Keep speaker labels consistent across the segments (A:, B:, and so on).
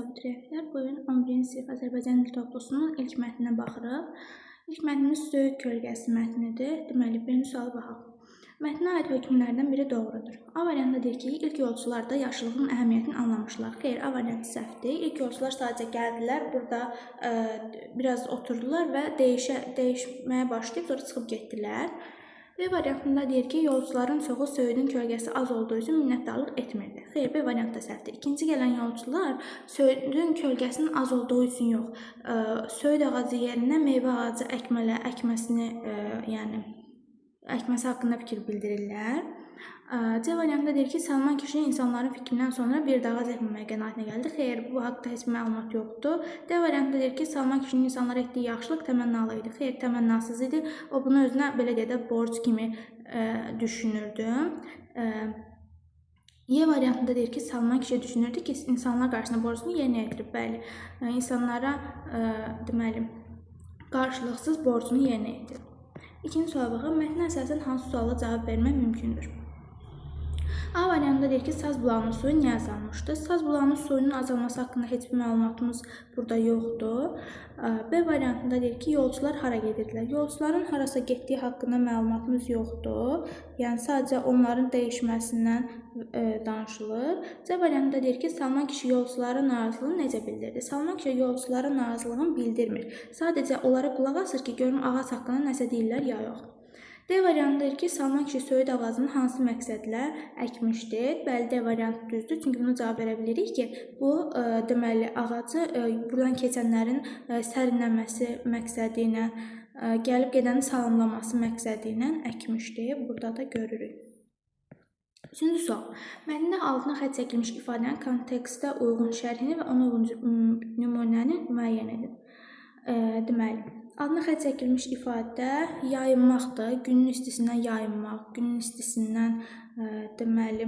A: abituriyentlər, bu gün 11-ci sinif Azərbaycan dil toplusunun ilk mətninə baxırıq. İlk mətnimiz Söyüd kölgəsi mətnidir. Deməli, birinci suala baxaq. Mətnə aid hökmlərdən biri doğrudur. A variantı deyir ki, ilk yolcular da yaşıllığın əhəmiyyətini anlamışlar. Xeyr, A variantı səhvdir. İlk yolcular sadəcə gəldilər, burada biraz oturdular və dəyişməyə başlayıb, sonra çıxıb getdilər. B variantında deyir ki, yolcuların çoxu Söyüdün kölgəsi az olduğu üçün minnətdarlıq etmirdi. Xeyr, B variantı da səhvdir. İkinci gələn yolcular Söyüdün kölgəsinin az olduğu üçün yox, söyüd ağacı yerinə meyvə ağacı əkməsini, yəni əkməsi haqqında fikir bildirirlər. C variantında deyir ki, Salman kişi insanların fikrindən sonra bir daha zəhməməyə qənaətinə gəldi. Xeyr, bu haqda heç məlumat yoxdur. D variantında deyir ki, Salman kişinin insanlara etdiyi yaxşılıq təmənnalı idi. Xeyr, təmənnasız idi. O bunu özünə belə deyə də borc kimi düşünürdü. Y variantında deyir ki, Salman kişi düşünürdü ki, insanlar qarşısında borcunu yerinə yetirib. Bəli, insanlara deməli, qarşılıqsız borcunu yerinə yetirib. İkinci suala baxaq. Mətnə əsasən hansı suala cavab vermək mümkündür? A variantında deyir ki, Saz bulağının suyu niyə azalmışdı? Saz bulağının suyunun azalması haqqında heç bir məlumatımız burada yoxdur. B variantında deyir ki, yolcular hara gedirdilər? Yolcuların harasa getdiyi haqqında məlumatımız yoxdur. Yəni, sadəcə onların dəyişməsindən danışılır. C variantında deyir ki, Salman kişi yolcuların narazılığını necə bildirdi? Salman kişi yolcuların narazılığını bildirmir. Sadəcə onlara qulaq asır ki, görün ağac haqqında nəsə deyirlər ya yox. D variantı deyir ki, Salman kişi söyüd ağacını hansı məqsədlə əkmişdir? Bəli, D variantı düzdür. Çünki buna cavab verə bilirik ki, bu deməli ağacı buradan keçənlərin sərinləməsi məqsədi ilə, gəlib gedəni salamlaması məqsədi ilə əkmişdir. Burada da görürük. Üçüncü sual. Mətndə altına xətt çəkilmiş ifadənin kontekstə uyğun şərhini və ona uyğun nümunəni müəyyən edin. Deməli, altına xətt çəkilmiş ifadə yayınmaqdır. Günün istisindən yayınmaq, günün istisindən deməli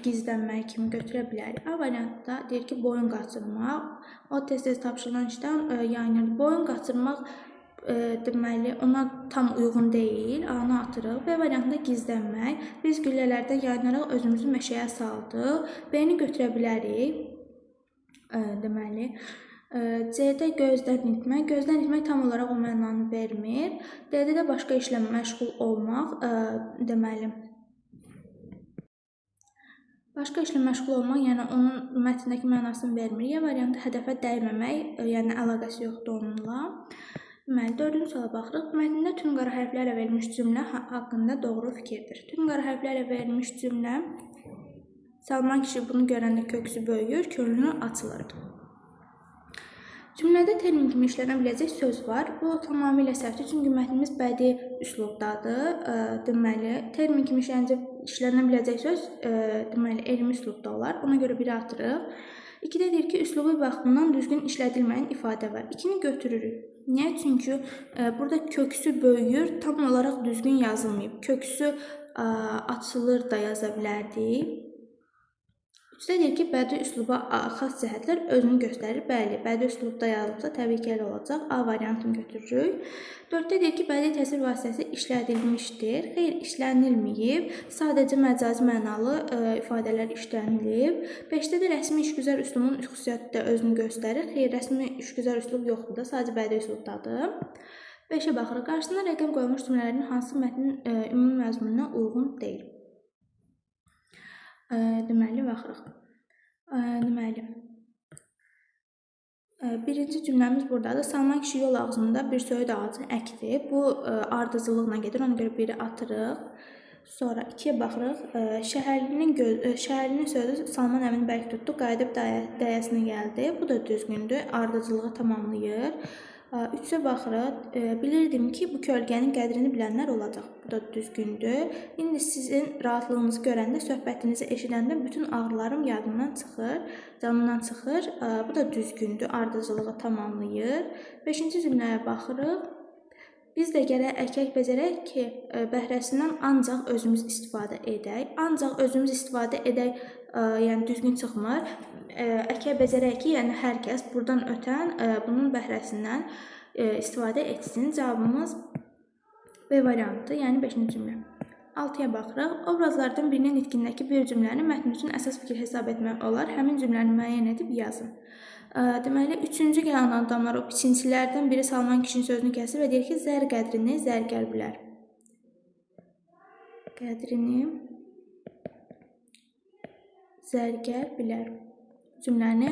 A: gizlənmək kimi götürə bilərik. A variantda deyir ki, boyun qaçırmaq. O tez-tez tapşırılan işdən yayınır. Boyun qaçırmaq deməli ona tam uyğun deyil. A-nı atırıq. B variantında gizlənmək. Biz güllələrdən yayınaraq özümüzü meşəyə saldıq. B-ni götürə bilərik. Deməli, C-də gözdən itmək. Gözdən itmək tam olaraq o mənanı vermir. D-də də başqa işlə məşğul olmaq, deməli, başqa işlə məşğul olmaq, yəni onun mətndəki mənasını vermir. Y variantı hədəfə dəyməmək, yəni əlaqəsi yoxdur onunla. Deməli, dördüncü suala baxırıq. Mətndə tüm qara hərflərlə verilmiş cümlə haqqında doğru fikirdir. Tüm qara hərflərlə verilmiş cümlə Salman kişi bunu görəndə köksü böyüyür, könlünü açılırdı. Cümlədə termin kimi işlənə biləcək söz var. Bu tamamilə səhvdir, çünki mətnimiz bədii üslubdadır. Deməli, termin kimi işlənə biləcək söz deməli, elmi üslubda olar. Ona görə biri atırıq. 2-də deyir ki, üslubu baxımından düzgün işlədilməyən ifadə var. 2-ni götürürük. Niyə? Çünki burada köksü böyüyür, tam olaraq düzgün yazılmayıb. Köksü açılır da yaza bilərdik. 3-də deyir ki, bədii üsluba xas cəhətlər özünü göstərir. Bəli, bədii üslubda yazılıbsa təbii ki, elə olacaq. A variantını götürürük. 4-də deyir ki, bədii təsvir vasitəsi işlədilmişdir. Xeyr, işlənilməyib. Sadəcə məcazi mənalı ifadələr işlənilib. 5-də də rəsmi işgüzar üslubun xüsusiyyəti də özünü göstərir. Xeyr, rəsmi işgüzar üslub yoxdur da, sadəcə bədii üslubdadır. 5-ə baxırıq. Qarşısına rəqəm qoyulmuş cümlələrin hansı mətnin ümumi məzmununa uyğun deyil? Deməli, baxırıq. Deməli, birinci cümləmiz buradadır. Salman kişi yol ağzında bir söyüd ağacı əkdi. Bu ardıcıllıqla gedir, ona görə biri atırıq. Sonra 2-yə baxırıq. Şəhərlinin sözü Salman əmini bərk tutdu, qayıdıb dayəsinə gəldi. Bu da düzgündür, ardıcılığı tamamlayır. 3-ə baxırıq. Bilirdim ki, bu kölgənin qədrini bilənlər olacaq. Bu da düzgündür. İndi sizin rahatlığınızı görəndə, söhbətinizi eşidəndə bütün ağrılarım yadımdan çıxır, canımdan çıxır. Bu da düzgündür, ardıcılığı tamamlayır. 5-ci cümləyə baxırıq. Biz də gərək əkək becərək ki, bəhrəsindən ancaq özümüz istifadə edək. Ancaq özümüz istifadə edək, yəni düzgün çıxmır. Əkək becərək ki, yəni hər kəs buradan ötən bunun bəhrəsindən istifadə etsin. Cavabımız B variantı, yəni 5-ci cümlə. 6-ya baxırıq. Obrazlardan birinin nitqindəki bir cümləni mətn üçün əsas fikir hesab etmək olar. Həmin cümləni müəyyən edib yazın. Deməli, üçüncü gələn adamlar o biçinçilərdən biri Salman kişinin sözünü kəsir və deyir ki, zər qədrini zərgər bilər. Qədrini zərgər bilər. Cümləni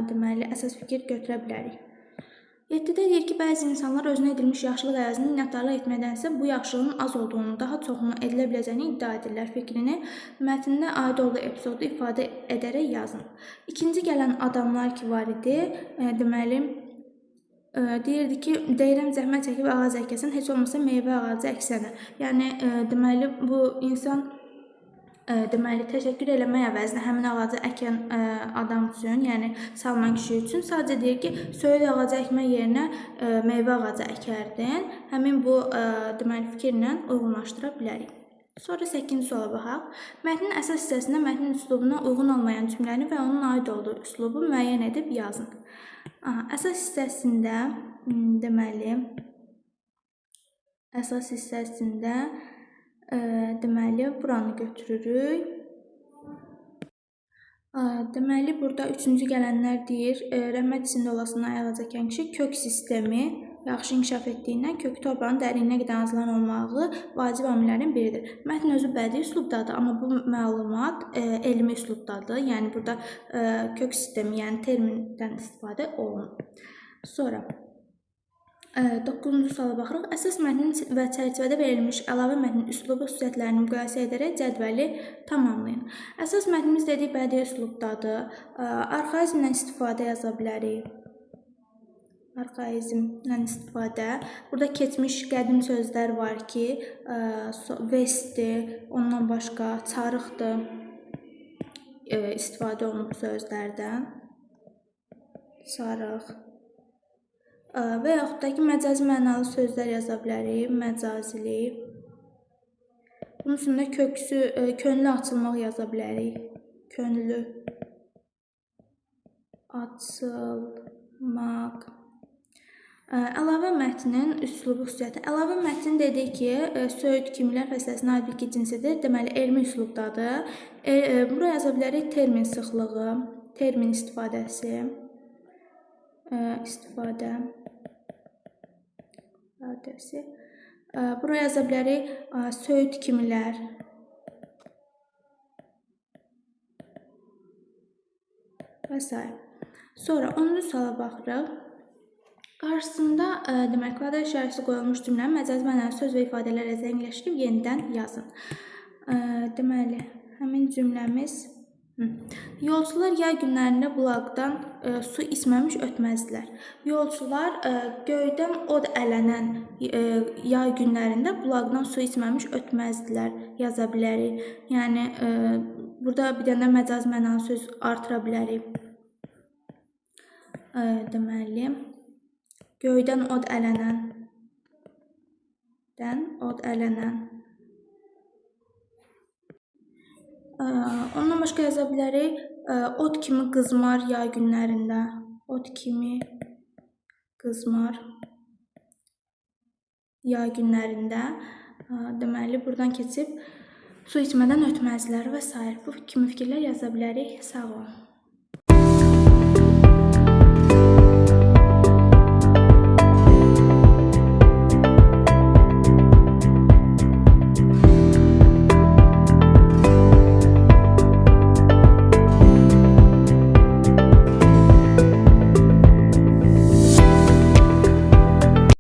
A: deməli, əsas fikir götürə bilərik. 7-də deyir ki, bəzi insanlar özünə edilmiş yaxşılıq əvəzini minnətdarlıq etməkdənsə bu yaxşılığın az olduğunu, daha çoxunu edilə biləcəyini iddia edirlər. Fikrini mətndə aid olduğu epizodu ifadə edərək yazın. İkinci gələn adamlar ki var idi, deməli, deyirdi ki, deyirəm zəhmət çəkib ağac əkəsən, heç olmasa meyvə ağacı əksənə. Yəni, deməli, bu insan deməli, təşəkkür eləmək əvəzinə həmin ağacı əkən adam üçün, yəni Salman kişi üçün sadəcə deyir ki, söyüd ağacı əkmək yerinə meyvə ağacı əkərdin. Həmin bu deməli, fikirlə uyğunlaşdıra bilərik. Sonra 8-ci suala baxaq. Mətnin əsas hissəsində mətnin üslubuna uyğun olmayan cümləni və onun aid olduğu üslubu müəyyən edib yazın. Əsas hissəsində deməli, buranı götürürük. Deməli, burada üçüncü gələnlər deyir, rəhmət içində olasından ayağa çəkən kişi kök sistemi yaxşı inkişaf etdiyindən kökü torpağın dərinliyə qədər azlan olmağı vacib amillərin biridir. Mətn özü bədii üslubdadır, amma bu məlumat elmi üslubdadır. Yəni, burada kök sistemi, yəni termindən istifadə olunur. Sonra 9-cu suala baxırıq. Əsas mətnin və çərçivədə verilmiş əlavə mətnin üslubu xüsusiyyətlərini müqayisə edərək cədvəli tamamlayın. Əsas mətnimiz dedik bədii üslubdadır. Arxaizmdən istifadə yaza bilərik. Arxaizmdən istifadə. Burada keçmiş qədim sözlər var ki, vestdir, ondan başqa çarıqdır, istifadə olunub sözlərdən. Çarıq. Və yaxud da ki, məcazi mənalı sözlər yaza bilərik, məcazili. Bunun üstündə köksü, könlü açılmaq yaza bilərik. Könlü açılmaq. Əlavə mətnin üslubu xüsusiyyəti. Əlavə mətn dedik ki, söyüd kimlər fəsləsinə aid bir cinsidir. Deməli, elmi üslubdadır. Buraya yaza bilərik termin sıxlığı, termin istifadəsi. Buraya yaza bilərik söyüd kimilər və s. Sonra 10-cu suala baxırıq. Qarşısında demək, kvadrat işarəsi qoyulmuş cümlənin məcazi mənalı söz və ifadələrlə zənginləşdirib yenidən yazın. Deməli, həmin cümləmiz yolçular yay günlərində bulaqdan su içməmiş ötməzdilər. Yolçular göydən od ələnən yay günlərində bulaqdan su içməmiş ötməzdilər yaza bilərik. Yəni, burada bir dənə məcazi mənalı söz artıra bilərik. Deməli, göydən od ələnən. Ondan başqa yaza bilərik, od kimi qızmar yay günlərində. Od kimi qızmar yay günlərində. Deməli, buradan keçib su içmədən ötməzlər və s. Bu kimi fikirlər yaza bilərik. Sağ olun.